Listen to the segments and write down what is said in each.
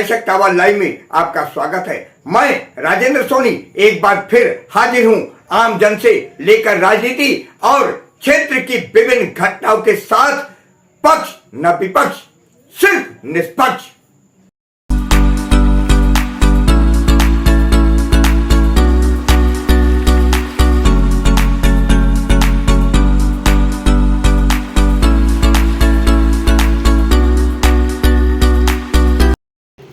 दशक tower live में आपका स्वागत है। मैं राजेंद्र सोनी एक बार फिर हाजिर हूं आम जन से लेकर राजनीति और क्षेत्र की विभिन्न घटनाओं के साथ। पक्ष न विपक्ष, सिर्फ निष्पक्ष।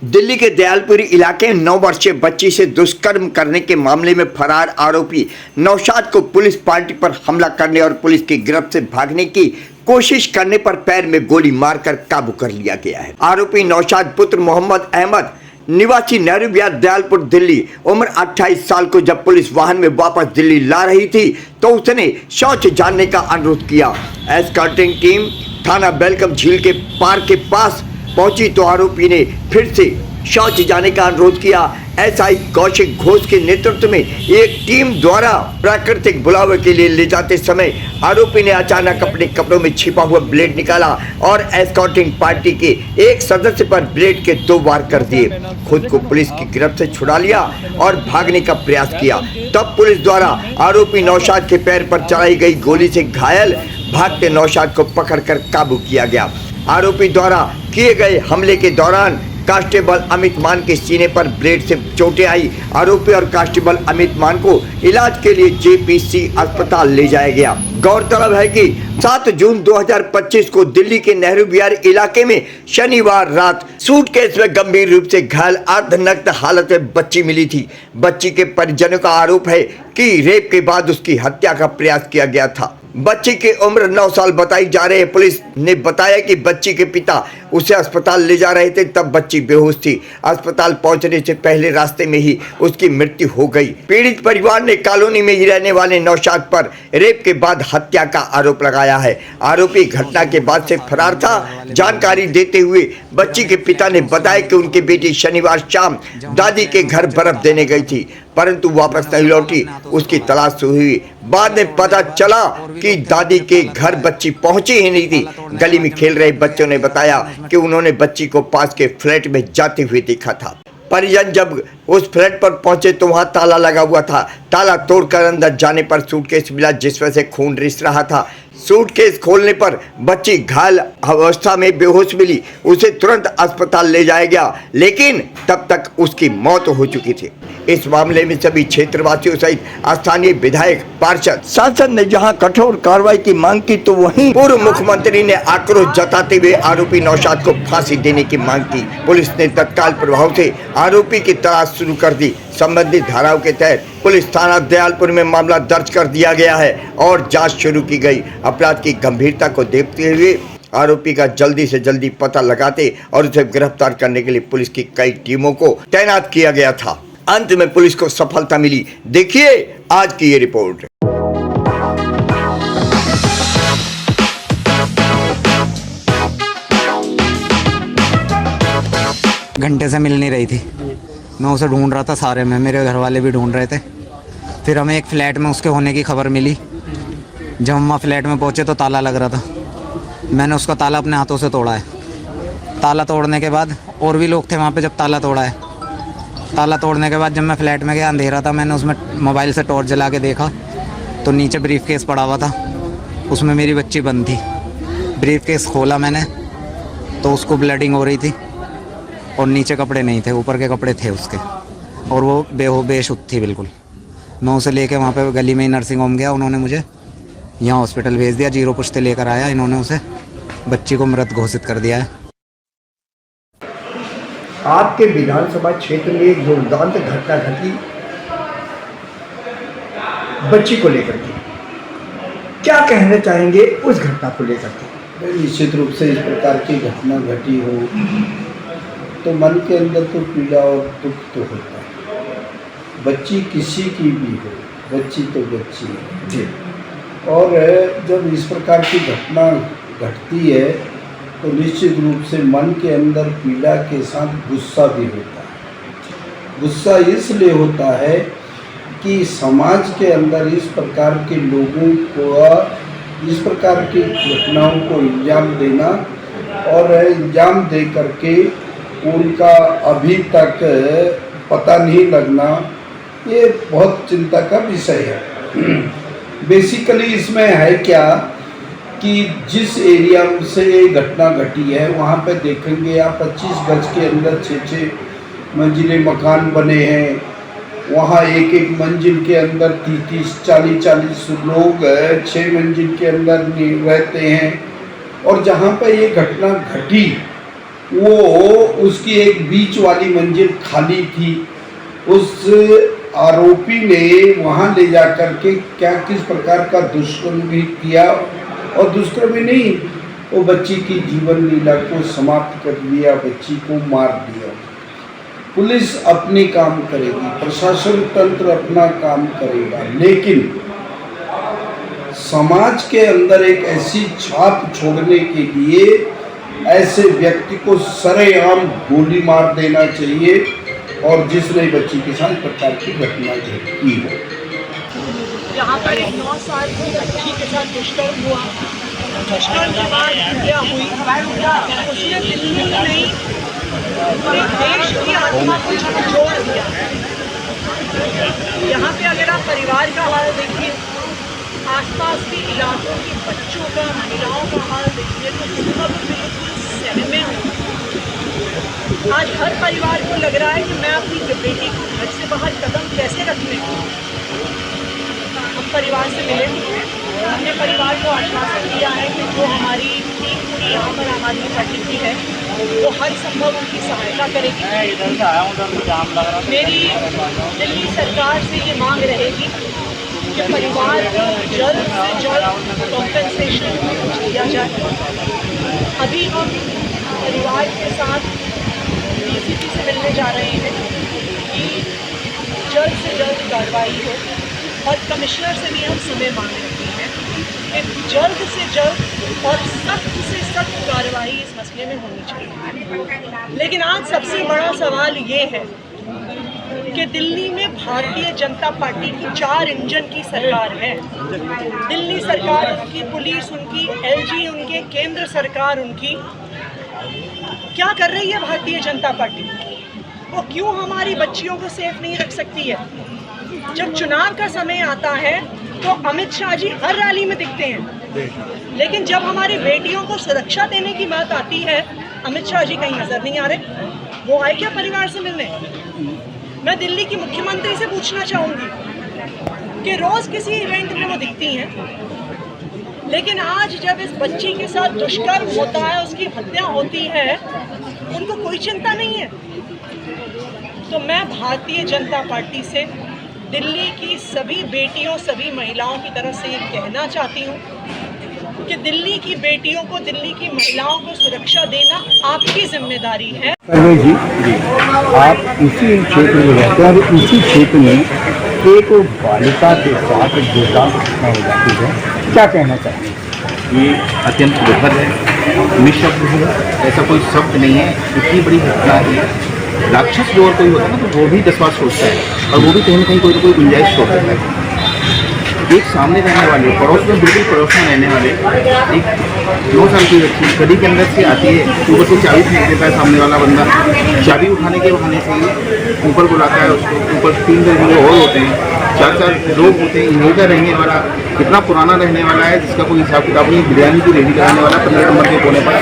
दिल्ली के दयालपुरी इलाके में 9 वर्षीय बच्ची से दुष्कर्म करने के मामले में फरार आरोपी नौशाद को पुलिस पार्टी पर हमला करने और पुलिस की गिरफ्त से भागने की कोशिश करने पर पैर में गोली मारकर काबू कर लिया गया है। आरोपी नौशाद पुत्र मोहम्मद अहमद निवासी नेहरू विहार दयालपुर दिल्ली उम्र 28 साल को जब पुलिस वाहन में वापस दिल्ली ला रही थी तो उसने शौच जाने का अनुरोध किया। एस्कॉर्टिंग टीम थाना बेलकम झील के पार के पास पहुंची तो आरोपी ने फिर से शौच जाने का अनुरोध किया। एसआई कौशिक घोष के नेतृत्व में एक टीम द्वारा प्राकृतिक बुलावे के लिए ले जाते समय आरोपी ने अचानक अपने कपड़ों में छिपा हुआ ब्लेड निकाला और एस्कॉर्टिंग पार्टी के एक सदस्य पर ब्लेड के 2 वार कर दिए। खुद को पुलिस की गिरफ्त से छुड़ा लिया और भागने का प्रयास किया। तब पुलिस द्वारा आरोपी नौशाद के पैर पर चलाई गई गोली से घायल भागते नौशाद को पकड़कर काबू किया गया। आरोपी द्वारा किए गए हमले के दौरान कांस्टेबल अमित मान के सीने पर ब्लेड से चोटें आई। आरोपी और कांस्टेबल अमित मान को इलाज के लिए जेपीसी अस्पताल ले जाया गया। गौरतलब है कि 7 जून 2025 को दिल्ली के नेहरू विहार इलाके में शनिवार रात सूटकेस में गंभीर रूप से घायल अर्धनग्न हालत में बच्ची मिली थी। बच्ची के परिजनों का आरोप है कि रेप के बाद उसकी हत्या का प्रयास किया गया था। बच्ची की उम्र 9 साल बताई जा रही है। पुलिस ने बताया कि बच्ची के पिता उसे अस्पताल ले जा रहे थे तब बच्ची बेहोश थी। अस्पताल पहुंचने से पहले रास्ते में ही उसकी मृत्यु हो गई। पीड़ित परिवार ने कॉलोनी में ही रहने वाले नौशाद पर रेप के बाद हत्या का आरोप लगाया है। आरोपी घटना के बाद से फरार था। जानकारी देते हुए बच्ची के पिता ने बताया कि उनकी बेटी शनिवार शाम दादी के घर बर्फ देने गई थी परंतु वापस नहीं लौटी। उसकी तलाश हुई। बाद में पता चला कि दादी के घर बच्ची पहुंची ही नहीं थी। गली में खेल रहे बच्चों ने बताया कि उन्होंने बच्ची को पास के फ्लैट में जाते हुए देखा था। परिजन जब उस फ्लैट पर पहुंचे तो वहां ताला लगा हुआ था। ताला तोड़कर अंदर जाने पर सूटकेस मिला जिसमें से खून रिस रहा था। सूटकेस खोलने पर बच्ची घायल अवस्था में बेहोश मिली। उसे तुरंत अस्पताल ले जाया गया लेकिन तब तक उसकी मौत हो चुकी थी। इस मामले में सभी क्षेत्रवासियों सहित स्थानीय विधायक, पार्षद, सांसद ने जहां कठोर कार्रवाई की मांग की तो वहीं पूर्व मुख्यमंत्री ने आक्रोश जताते हुए आरोपी नौशाद को फांसी देने की मांग की। पुलिस ने तत्काल प्रभाव से आरोपी की तलाश शुरू कर दी। संबंधित धाराओं के तहत पुलिस थाना दयालपुर में मामला दर्ज कर दिया गया है और जांच शुरू की गई। अपराध की गंभीरता को देखते हुए आरोपी का जल्दी से जल्दी पता लगाते और उसे गिरफ्तार करने के लिए पुलिस की कई टीमों को तैनात किया गया था। अंत में पुलिस को सफलता मिली। देखिए आज की ये रिपोर्ट। घंटे से मिल नहीं रही थी। मैं उसे ढूंढ रहा था सारे में, मेरे घर वाले भी ढूंढ रहे थे। फिर हमें एक फ्लैट में उसके होने की खबर मिली। जब हम वहाँ फ्लैट में पहुँचे तो ताला लग रहा था। मैंने उसका ताला अपने हाथों से तोड़ा है। ताला तोड़ने के बाद और भी लोग थे वहाँ पे जब ताला तोड़ा है। ताला तोड़ने के बाद जब मैं फ्लैट में गया, अंधेरा था, मैंने उसमें मोबाइल से टॉर्च जला के देखा तो नीचे ब्रीफ केस पड़ा हुआ था। उसमें मेरी बच्ची बंद थी। ब्रीफ केस खोला मैंने तो उसको ब्लीडिंग हो रही थी और नीचे कपड़े नहीं थे, ऊपर के कपड़े थे उसके और वो बेशुद्ध थी बिल्कुल। मैं उसे लेके वहाँ पे गली में ही नर्सिंग होम गया। उन्होंने मुझे यहाँ हॉस्पिटल भेज दिया। 0 पुश्ते लेकर आया। इन्होंने उसे बच्ची को मृत घोषित कर दिया है। आपके विधानसभा क्षेत्र में एक दुर्दांत घटना घटी बच्ची को लेकर के, क्या कहना चाहेंगे उस घटना को लेकर के? निश्चित रूप से इस प्रकार की घटना घटी हो तो मन के अंदर तो पीड़ा और दुख तो होता है। बच्ची किसी की भी हो, बच्ची तो बच्ची है जी। और जब इस प्रकार की घटना घटती है तो निश्चित रूप से मन के अंदर पीड़ा के साथ गुस्सा भी होता है। गुस्सा इसलिए होता है कि समाज के अंदर इस प्रकार के लोगों को इस प्रकार की घटनाओं को इल्ज़ाम देना और इल्ज़ाम दे करके उनका अभी तक पता नहीं लगना, ये बहुत चिंता का विषय है। बेसिकली इसमें है क्या कि जिस एरिया से ये घटना घटी है वहाँ पे देखेंगे आप 25 गज के अंदर 6-6 मंजिले मकान बने हैं। वहाँ एक एक मंजिल के अंदर 30-40 लोग 6 मंजिल के अंदर रहते हैं। और जहाँ पर ये घटना घटी वो उसकी एक बीच वाली मंजिल खाली थी। उस आरोपी ने वहाँ ले जा कर के क्या किस प्रकार का दुष्कर्म भी किया, और दुष्कर्म ही नहीं, वो बच्ची की जीवन लीला को समाप्त कर दिया, बच्ची को मार दिया। पुलिस अपनी काम करेगी, प्रशासन तंत्र अपना काम करेगा, लेकिन समाज के अंदर एक ऐसी छाप छोड़ने के लिए ऐसे व्यक्ति को सरेआम गोली मार देना चाहिए, और जिसने बच्ची के साथ प्रकार की घटना की हो। यहाँ पर एक 9 साल की बच्ची के साथ दुष्कर्म हुआ। दुष्कर्म के बाद हत्या हुई। उसने दिल्ली में नहीं पूरे देश की आत्मा को झकझोर दिया। यहाँ पे अगर आप परिवार का हाल देखिए, आसपास के इलाकों के बच्चों का, महिलाओं का हाल देखिए, तो सब बिल्कुल सहमे हुए। आज हर परिवार को लग रहा है कि मैं अपनी बेटी को घर से बाहर कदम कैसे रखने को। हम परिवार से मिले, हमने परिवार को आश्वासन दिया है कि जो हमारी टीम पूरी यहाँ पर आम आदमी पार्टी की है वो हर संभव उनकी सहायता करेगी। मेरी दिल्ली सरकार से ये मांग रहेगी कि परिवार को जल्द से जल्द कॉम्पेंसेशन दिया जाए। अभी हम परिवार के साथ डीसीपी से मिलने जा रहे हैं कि जल्द से जल्द कार्रवाई हो, और कमिश्नर से भी हम समय मांग रहे हैं कि जल्द से जल्द और सख्त से सख्त कार्रवाई इस मसले में होनी चाहिए। लेकिन आज सबसे बड़ा सवाल ये है कि दिल्ली में भारतीय जनता पार्टी की 4 इंजन की सरकार है। दिल्ली सरकार उनकी, पुलिस उनकी, एलजी उनके, केंद्र सरकार उनकी। क्या कर रही है भारतीय जनता पार्टी? वो क्यों हमारी बच्चियों को सेफ नहीं रख सकती है? जब चुनाव का समय आता है तो अमित शाह जी हर रैली में दिखते हैं, लेकिन जब हमारी बेटियों को सुरक्षा देने की बात आती है अमित शाह जी कहीं नजर नहीं आ रहे। वो आए क्या परिवार से मिलने? मैं दिल्ली की मुख्यमंत्री से पूछना चाहूँगी कि रोज़ किसी इवेंट में वो दिखती हैं, लेकिन आज जब इस बच्ची के साथ दुष्कर्म होता है, उसकी हत्या होती है, उनको कोई चिंता नहीं है। तो मैं भारतीय जनता पार्टी से दिल्ली की सभी बेटियों, सभी महिलाओं की तरफ से ये कहना चाहती हूँ कि दिल्ली की बेटियों को, दिल्ली की महिलाओं को सुरक्षा देना आपकी जिम्मेदारी है। जी, आप इसी क्षेत्र में रहते हैं और इसी क्षेत्र में एक बालिका के साथ दुर्घटना हो जाती है, क्या कहना चाहिए? ये अत्यंत दुखद है, निःशब्द है, ऐसा कोई शब्द नहीं है। इतनी बड़ी घटना है। राक्षस जो और कोई होता है ना, तो वो भी 10 बार सोचता है, और वो भी कहीं ना कहीं कोई ना कोई गुंजाइश छोड़ सकता है। एक सामने रहने वाले, पड़ोस में, बिल्कुल पड़ोस में रहने वाले एक 9 साल की बच्ची गली के अंदर से आती है, ऊपर से चाबी फेंक देता है सामने वाला बंदा। चाबी उठाने के बहाने से ही ऊपर बुलाता है उसको। ऊपर 3 लोग और होते हैं, 4 लोग होते हैं। यहीं का रहने वाला, कितना पुराना रहने वाला है, जिसका कोई हिसाब किताब नहीं। बिरयानी की रेडी कराने वाला 15 नंबर के कोने पर,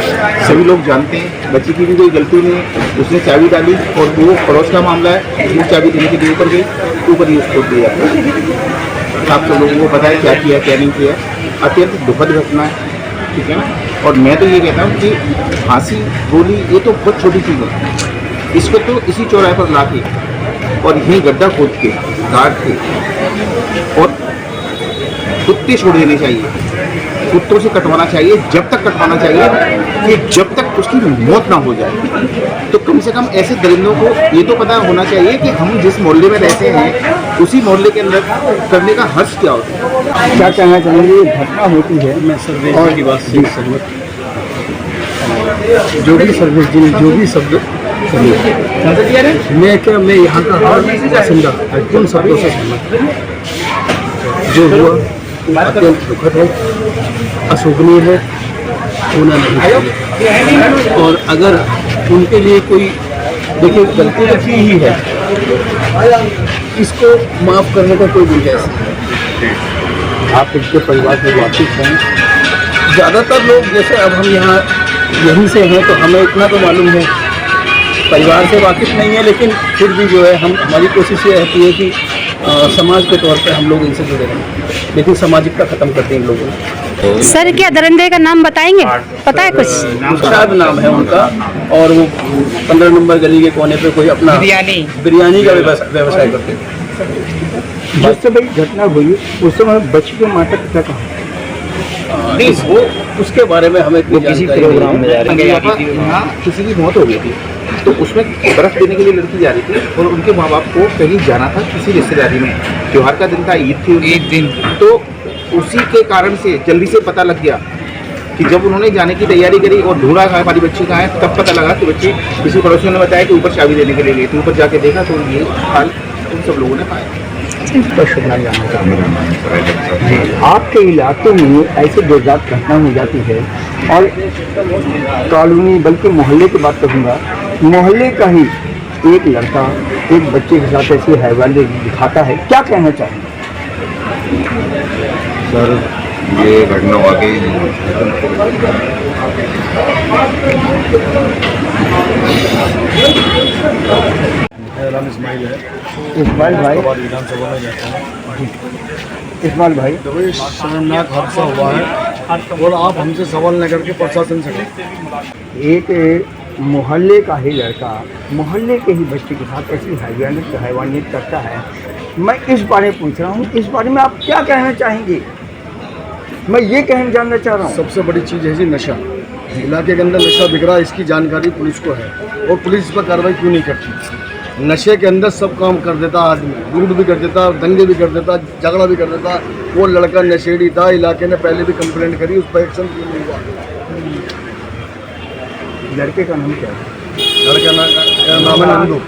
सभी लोग जानते हैं। बच्ची की भी कोई गलती नहीं है, उसने चाबी डाली और वो पड़ोस का मामला है, वो चाबी देने के लिए ऊपर गई, ऊपर ही उसको दिया। आप सब लोगों को पता है क्या किया क्या नहीं किया। अत्यंत दुखद घटना है, ठीक है ना। और मैं तो ये कहता हूँ कि फांसी, गोली, ये तो बहुत छोटी चीज़ है। इसको तो इसी चौराहे पर ला के और यहीं गड्ढा खोद के, काट के, और कुत्ते छोड़ देने चाहिए। कुत्तों से कटवाना चाहिए, जब तक कटवाना चाहिए कि जब तक उसकी मौत ना हो जाए। तो कम से कम ऐसे दरिंदों को ये तो पता होना चाहिए कि हम जिस मोहल्ले में रहते हैं उसी मोहल्ले के अंदर करने का हर्ष क्या होता है। क्या कहना चाहेंगे? ये घटना होती है, मैं सर्विस की बात से सहमत, जो भी सर्विस जो भी शब्द मैं यहाँ का हर बासिंदा एकदम शब्दों से सहमत। जो हुआ अत्यंत दुखद है, अशोभनीय है, होना नहीं चाहिए। और अगर उनके लिए कोई देखिए गलती तो की ही है, इसको माफ़ करने का कोई गुंजाइश नहीं। आप इसके परिवार से वाकिफ हैं? ज़्यादातर लोग जैसे अब हम यहाँ यहीं से हैं तो हमें इतना तो मालूम है, परिवार से वाकिफ़ नहीं है, लेकिन फिर भी जो है हमारी कोशिश ये रहती है कि समाज के तौर पे हम लोग इनसे जुड़े रहें, लेकिन सामाजिकता ख़त्म करते हैं इन लोगों ने। सर क्या दरिंदे का नाम बताएंगे, पता है कुछ? मुस्ताद नाम है उनका, और वो 15 नंबर गली के कोने पे कोई अपना बिरयानी का व्यवसाय करते थे। जिस समय घटना हुई उस समय बच्ची के माता पिता कहाँ? नहीं, वो उसके बारे में हमें इतनी किसी जानकारी प्रोग्राम में नहीं जा है। रही थी। यहाँ किसी की मौत हो गई थी, तो उसमें बर्फ देने के लिए लड़की जा रही थी और उनके माँ बाप को कहीं जाना था किसी रिश्तेदारी में, त्योहार का दिन था, ईद थी, ईद दिन, तो उसी के कारण से जल्दी से पता लग गया कि जब उन्होंने जाने की तैयारी करी और ढूंढा कहा हमारी बच्ची कहाँ है, तब पता लगा कि बच्ची किसी पड़ोसियों ने बताया कि ऊपर चाबी देने के लिए गई थी। ऊपर जाके देखा तो ये हाल उन सब लोगों ने पाया। तो शुक्रिया जी। आपके इलाके में ऐसे बेजात घटना हो जाती है और कॉलोनी बल्कि मोहल्ले की बात करूँगा, मोहल्ले का ही एक लड़का एक बच्चे के साथ ऐसी हैवानियत दिखाता है, क्या कहना चाहेंगे? सर ये घटना वाकई नाम इस्माइल है, इस्माइल भाई, विधानसभा में रहता हूँ। इस्माइल भाई, दबे शर्मनाक हादसा हुआ है और आप हमसे सवाल न करके प्रशासन से एक मोहल्ले का ही लड़का मोहल्ले के ही बच्चे के साथ ऐसी हैवानियत करता है। मैं इस बारे में पूछ रहा हूँ, इस बारे में आप क्या कहना चाहेंगे? मैं ये जानना चाह रहा हूँ। सबसे बड़ी चीज़ है जी नशा। इलाके के अंदर नशा बिक रहा है, इसकी जानकारी पुलिस को है और पुलिस इस पर कार्रवाई क्यों नहीं करती? नशे के अंदर सब काम कर देता आदमी, लूट भी कर देता, दंगे भी कर देता, झगड़ा भी कर देता। वो लड़का नशेड़ी था, इलाके ने पहले भी कंप्लेंट करी, उस पर एक्शन क्यों नहीं हुआ? लड़के का नाम क्या है? लड़के का नाम है नंदू,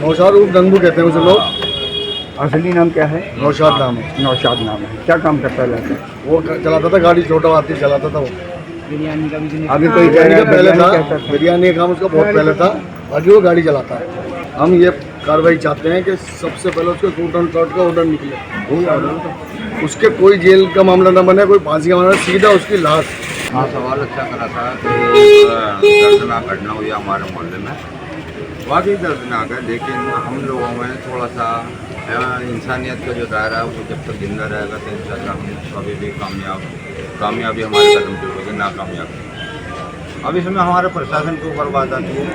नौशाद उर्फ नंदू कहते हैं उसे लोग। असली नाम क्या है? नौशाद नाम है। नौशाद नाम है। क्या काम करता है लड़का? वो चलाता था गाड़ी, छोटा हाथी चलाता था वो। अभी कोई बिरयानी का पहले था, कहता था। बिरयानी का काम उसका बहुत पहले था, बाकी वो गाड़ी चलाता है। हम ये कार्रवाई चाहते हैं कि सबसे पहले उसको शूट एंड शॉट का ऑर्डर निकले, उसके कोई जेल का मामला न बने, कोई फांसी का मामला, सीधा उसकी लाश। हाँ, सवाल अच्छा करा था कि दर्दनाक घटना हुई हमारे मोहल्ले में, वाकई दर्दनाक है, लेकिन हम लोगों में थोड़ा सा इंसानियत का जो दायरा है वो जब तक जिंदा रहेगा तो इंशाल्लाह हम कभी भी कामयाबी हमारे कदम पे होगी, नाकामयाबी। अब इसमें हमारे प्रशासन के ऊपर बात आती है,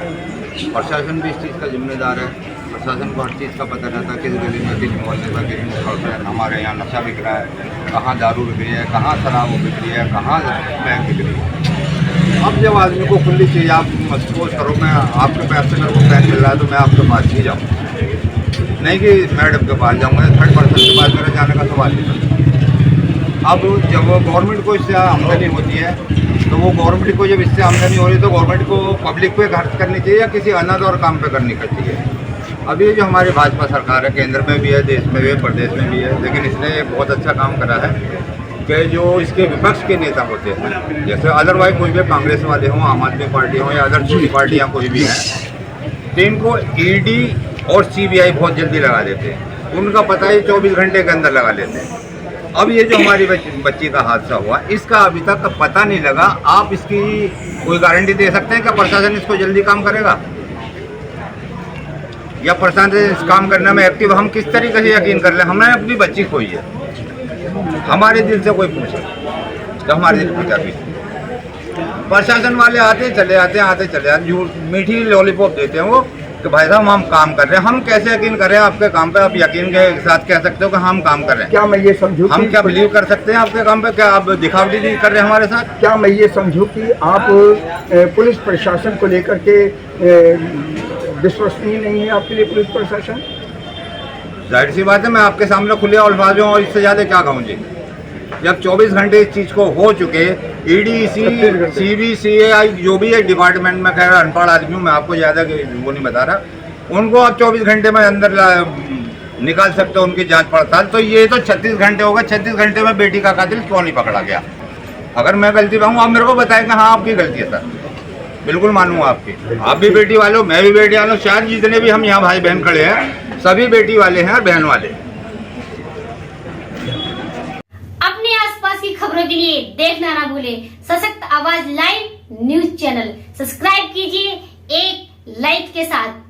प्रशासन भी इस चीज़ का जिम्मेदार है। प्रशासन को हर चीज़ का पता रहता है, किस गली में, किस मोहल्ले में, किस मुकाम में हमारे यहाँ नशा बिक रहा है, कहाँ दारू बिक रही है, कहाँ शराब बिक रही है, कहाँ बैंक बिक रही है। अब जब आदमी को खुली चीज़ आप महसूस करो, मैं आपके पास से मेरे को पैन मिल रहा है तो मैं आपके पास ही जाऊँ, नहीं कि मैडम के पास जाऊँगा, थर्ड पर्सन के पास मेरा जाने का सवाल नहीं। अब जब गवर्नमेंट को इससे आमदनी होती है तो वो गवर्नमेंट को जब इससे आमदनी हो रही है तो गवर्नमेंट को पब्लिक पे खर्च करनी चाहिए या किसी अनाज और काम पे करनी चाहिए। अब ये जो हमारी भाजपा सरकार है, केंद्र में भी है, देश में भी है, प्रदेश में भी है, लेकिन इसने बहुत अच्छा काम करा है कि जो इसके विपक्ष के नेता होते हैं, जैसे अदरवाइज कोई भी कांग्रेस वाले हों, आम आदमी पार्टी हों या अदर छोटी पार्टियाँ कोई भी हैं, तो इनको ईडी और सीबीआई बहुत जल्दी लगा देते हैं, उनका पता ही 24 घंटे के अंदर लगा लेते हैं। अब ये जो हमारी बच्ची का हादसा हुआ, इसका अभी तक पता नहीं लगा। आप इसकी कोई गारंटी दे सकते हैं क्या प्रशासन इसको जल्दी काम करेगा या प्रशासन इस काम करने में एक्टिव? हम किस तरीके से यकीन कर लें? हमने अपनी बच्ची खोई है, हमारे दिल से कोई पूछे तो हमारे दिल पूछा भी, प्रशासन वाले आते चले आते झूठ मीठी लॉलीपॉप देते हैं वो कि भाई साहब हम काम कर रहे हैं। हम कैसे यकीन करें आपके काम पे? आप यकीन के साथ कह सकते हो कि हम काम कर रहे हैं? क्या मैं ये समझूं हम क्या बिलीव कर सकते हैं आपके काम पे? क्या आप दिखावटी नहीं कर रहे हैं हमारे साथ? क्या मैं ये समझूं कि आप पुलिस प्रशासन को लेकर के विश्वसनीय नहीं है आपके लिए पुलिस प्रशासन? जाहिर सी बात है, मैं आपके सामने खुले अल्फाज में और इससे ज़्यादा क्या कहूँ जी। जब 24 घंटे इस चीज़ को हो चुके, ईडी सीबीसीआई जो भी है डिपार्टमेंट में, खैर अनपढ़ आदमी हूँ मैं, आपको ज़्यादा वो नहीं बता रहा, उनको आप 24 घंटे में अंदर निकाल सकते हो उनकी जांच पड़ताल, तो ये तो 36 घंटे होगा। 36 घंटे में बेटी का कातिल क्यों नहीं पकड़ा गया? अगर मैं गलती पाऊँ आप मेरे को बताएं कि हाँ आपकी गलती है सर, बिल्कुल मानूंगा आपकी। आप भी बेटी वाले हो, मैं भी बेटी वाला हूँ, शायद जितने भी हम यहाँ भाई बहन खड़े हैं सभी बेटी वाले हैं और बहन वाले। अपने आसपास की खबरों के लिए देखना ना भूले सशक्त आवाज लाइव न्यूज चैनल। सब्सक्राइब कीजिए एक लाइक के साथ।